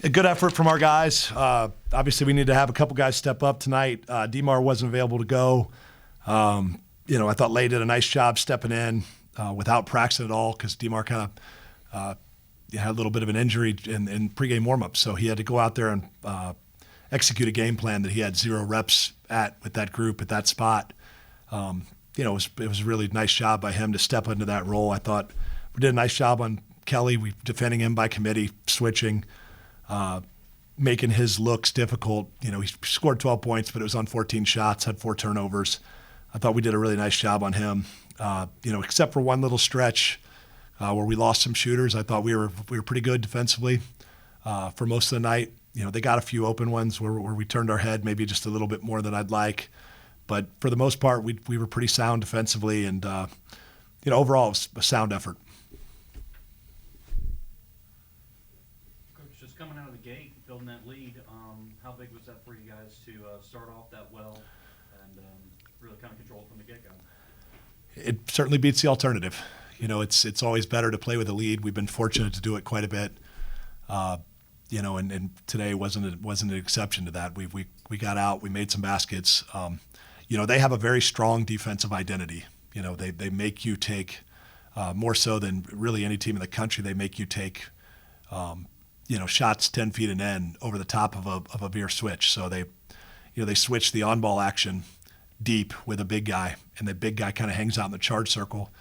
A good effort from our guys. Obviously, we need to have a couple guys step up tonight. DeMar wasn't available to go. I thought Lay did a nice job stepping in without practicing at all because DeMar kind of had a little bit of an injury in pregame warmup, so he had to go out there and execute a game plan that he had 0 reps with that group at that spot. It was a really nice job by him to step into that role. I thought we did a nice job on Kelly. We defending him by committee, switching, making his looks difficult. He scored 12 points, but it was on 14 shots, had 4 turnovers. I thought we did a really nice job on him. Except for one little stretch where we lost some shooters, I thought we were pretty good defensively for most of the night. They got a few open ones where we turned our head maybe just a little bit more than I'd like. But for the most part, we were pretty sound defensively, and overall it was a sound effort. Coach, just coming out of the gate, building that lead, how big was that for you guys to start off that well and really kind of control it from the get-go? It certainly beats the alternative. It's always better to play with a lead. We've been fortunate to do it quite a bit. And today wasn't an exception to that. We got out, we made some baskets. They have a very strong defensive identity. They make you take more so than really any team in the country. They make you take shots 10 feet and in over the top of a veer switch. So they switch the on-ball action deep with a big guy, and the big guy kind of hangs out in the charge circle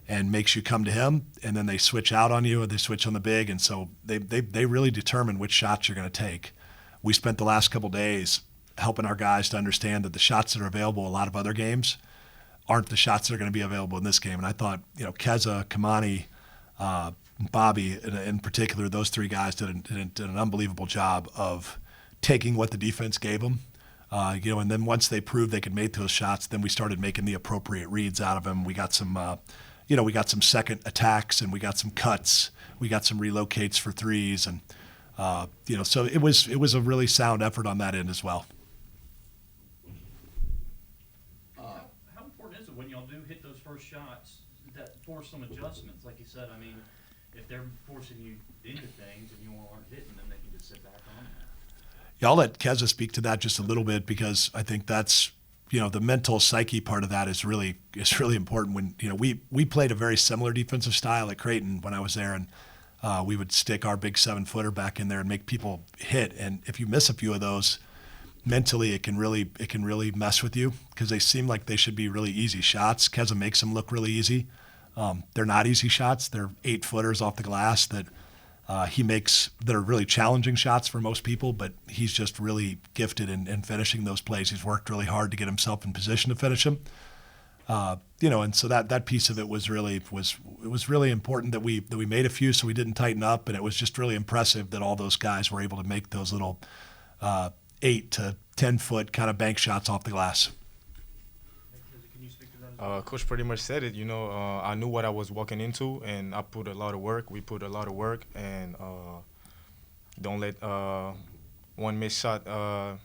and makes you come to him, and then they switch out on you, or they switch on the big, and so they really determine which shots you're going to take. We spent the last couple days helping our guys to understand that the shots that are available in a lot of other games aren't the shots that are going to be available in this game. And I thought, Keza, Kamani, Bobby, in particular, those 3 guys did an unbelievable job of taking what the defense gave them. And then once they proved they could make those shots, then we started making the appropriate reads out of them. We got some, we got some second attacks, and we got some cuts. We got some relocates for threes, and so it was a really sound effort on that end as well. How important is it when y'all do hit those first shots that force some adjustments? Like you said, I mean, if they're forcing you into things and you aren't hitting them, they can just sit back on that. Yeah, I'll let Keza speak to that just a little bit, because I think that's, the mental psyche part of that is really important. When, we played a very similar defensive style at Creighton when I was there, and we would stick our big 7-footer back in there and make people hit. And if you miss a few of those, mentally it can really mess with you, because they seem like they should be really easy shots. Keza makes them look really easy. They're not easy shots. They're 8-footers off the glass that he makes that are really challenging shots for most people, but he's just really gifted in finishing those plays. He's worked really hard to get himself in position to finish them. And so that piece of it was really important that we made a few, so we didn't tighten up, and it was just really impressive that all those guys were able to make those little 8 to 10 foot kind of bank shots off the glass. Coach pretty much said it. I knew what I was walking into, and I put a lot of work. We put a lot of work, and don't let one missed shot, I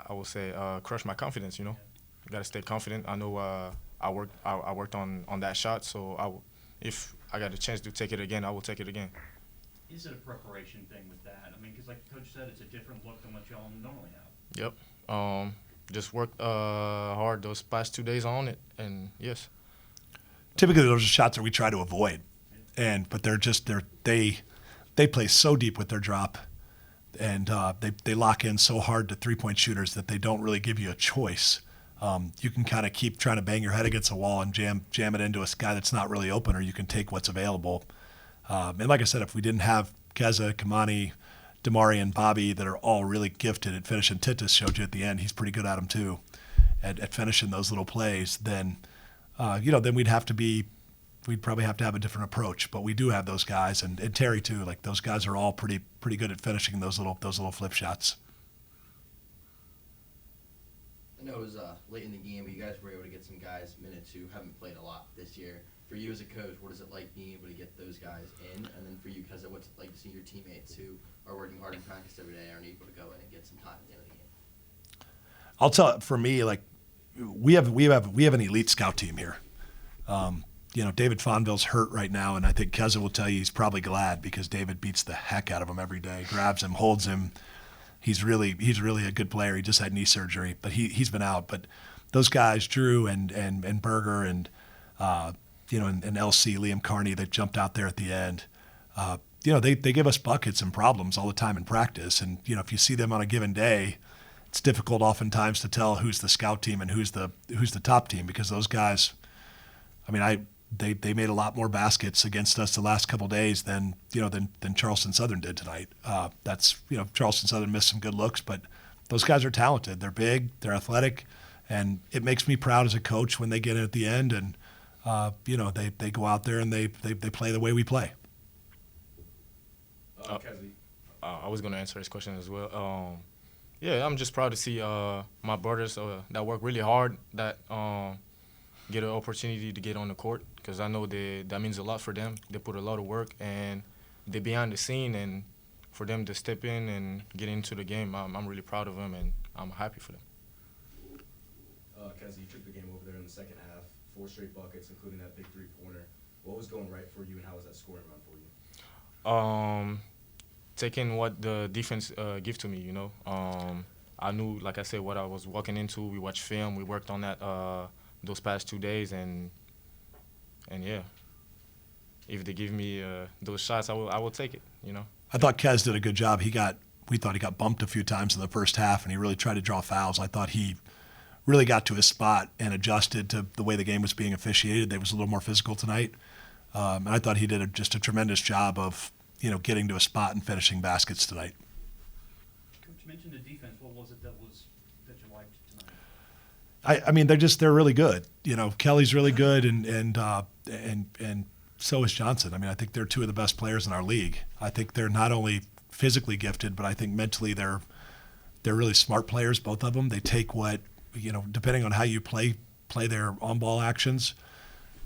would say, crush my confidence. You got to stay confident. I know I worked on that shot, so if I got a chance to take it again, I will take it again. Is it a preparation thing with that? I mean, because like Coach said, it's a different look than what y'all normally have. Yep. Just worked hard those past 2 days on it, and yes. Typically, those are shots that we try to avoid, but they play so deep with their drop, and they lock in so hard to 3-point shooters that they don't really give you a choice. You can kind of keep trying to bang your head against a wall and jam it into a guy that's not really open, or you can take what's available. And like I said, if we didn't have Keza, Kamani, Damari, and Bobby that are all really gifted at finishing, Titus showed you at the end, he's pretty good at them too, at finishing those little plays, then then we'd probably have to have a different approach. But we do have those guys, and Terry too. Like, those guys are all pretty good at finishing those little flip shots. I know it was late in the game, but you guys were able to get some guys minutes who haven't played a lot this year. For you as a coach, what is it like being able to get those guys in? And then for you, Keza, what's it like to see your teammates who are working hard in practice every day aren't able to go in and get some time at the end of the game? I'll tell, for me, like, we have an elite scout team here. David Fonville's hurt right now, and I think Keza will tell you he's probably glad because David beats the heck out of him every day, grabs him, holds him. He's really a good player. He just had knee surgery, but he's been out. But those guys, Drew and Berger and LC, Liam Carney, that jumped out there at the end. They give us buckets and problems all the time in practice. And if you see them on a given day, it's difficult oftentimes to tell who's the scout team and who's the top team because those guys. I mean, they made a lot more baskets against us the last couple of days than Charleston Southern did tonight. Charleston Southern missed some good looks, but those guys are talented. They're big, they're athletic, and it makes me proud as a coach when they get in at the end and they go out there and they play the way we play. Kezi. I was going to answer his question as well. I'm just proud to see my brothers that work really hard that get an opportunity to get on the court because I know that means a lot for them. They put a lot of work and they're behind the scene, and for them to step in and get into the game, I'm really proud of them and I'm happy for them. Kezi, you took the game over there in the second half, 4 straight buckets, including that big 3-pointer. What was going right for you, and how was that scoring run for you? Taking what the defense give to me, I knew, like I said, what I was walking into. We watched film. We worked on that those past 2 days, and yeah, if they give me those shots, I will take it, I thought Kez did a good job. We thought he got bumped a few times in the first half, and he really tried to draw fouls. I thought he really got to his spot and adjusted to the way the game was being officiated. They was a little more physical tonight. And I thought he did just a tremendous job of, getting to a spot and finishing baskets tonight. Coach, you mentioned the defense. What was it that you liked tonight? I mean, they're really good. Kelly's really good, and so is Johnson. I mean, I think they're 2 of the best players in our league. I think they're not only physically gifted, but I think mentally they're really smart players, both of them. They take what, depending on how you play their on-ball actions,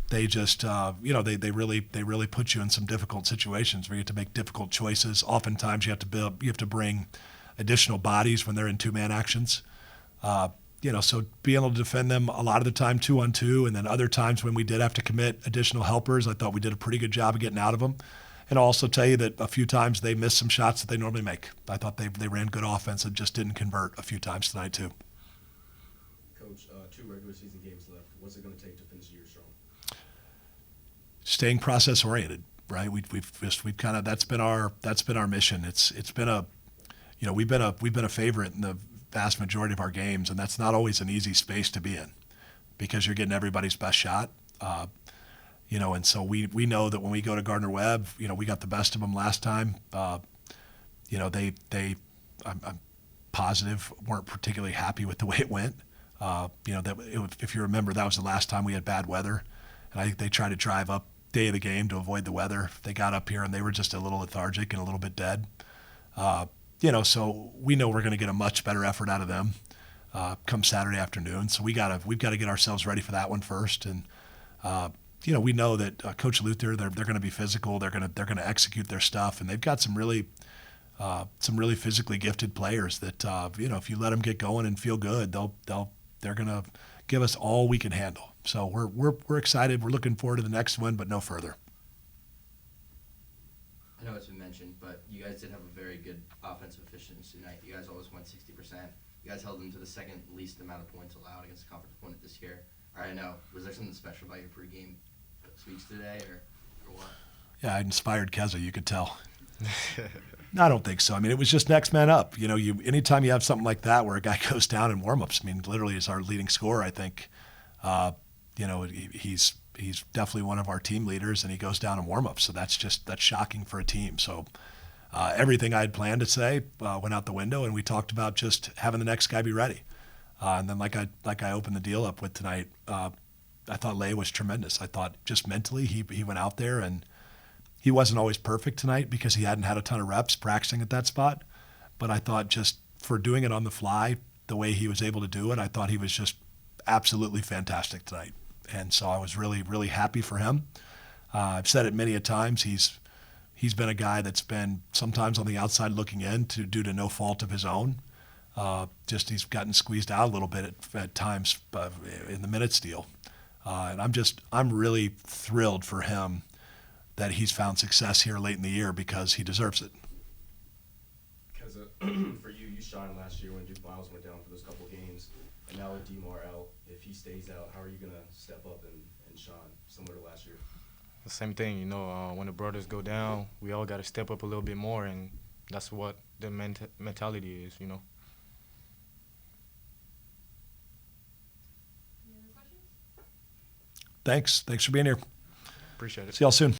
they just, they really put you in some difficult situations where you have to make difficult choices. Oftentimes you have to bring additional bodies when they're in 2-man actions. So being able to defend them a lot of the time 2-on-2, and then other times when we did have to commit additional helpers, I thought we did a pretty good job of getting out of them. And I'll also tell you that a few times they missed some shots that they normally make. I thought they ran good offense and just didn't convert a few times tonight too. Coach, 2 regular season games left. What's it going to take to finish the year strong? Staying process oriented, right? We've kind of that's been our mission. It's been we've been a favorite in the vast majority of our games, and that's not always an easy space to be in because you're getting everybody's best shot. And so we know that when we go to Gardner-Webb, we got the best of them last time. They I'm positive weren't particularly happy with the way it went. If you remember, that was the last time we had bad weather, and I think they tried to drive up day of the game to avoid the weather. They got up here and they were just a little lethargic and a little bit dead. So we know we're going to get a much better effort out of them come Saturday afternoon. So we've got to get ourselves ready for that one first. And we know that Coach Luther, they're going to be physical. They're going to execute their stuff, and they've got some really physically gifted players that if you let them get going and feel good, they're going to give us all we can handle. So we're excited. We're looking forward to the next one, but no further. I know it's been mentioned, but you guys did have a very good offensive efficiency tonight. You guys always went 60%. You guys held them to the second least amount of points allowed against a conference opponent this year. All right, I know. Was there something special about your pregame speech today, or what? Yeah, I inspired Keza, you could tell. No, I don't think so. I mean, it was just next man up. Anytime you have something like that where a guy goes down in warm-ups, I mean, literally is our leading scorer, I think. He's definitely one of our team leaders, and he goes down in warm-ups. So that's shocking for a team. So everything I had planned to say went out the window, and we talked about just having the next guy be ready. And then like I opened the deal up with tonight, I thought Lay was tremendous. I thought just mentally he went out there, and he wasn't always perfect tonight because he hadn't had a ton of reps practicing at that spot. But I thought just for doing it on the fly, the way he was able to do it, I thought he was just absolutely fantastic tonight. And so I was really, really happy for him. I've said it many a times. He's been a guy that's been sometimes on the outside looking in due to no fault of his own. He's gotten squeezed out a little bit at times in the minutes deal. And I'm really thrilled for him that he's found success here late in the year because he deserves it. Because for you, you shined last year when Duke Miles went down for those couple games, and now with DeMar out, if he stays out, how are you gonna step up and shine similar to last year? The same thing, you know, when the brothers go down, we all got to step up a little bit more, and that's what the mentality is, you know. Thanks for being here. Appreciate it. See y'all soon.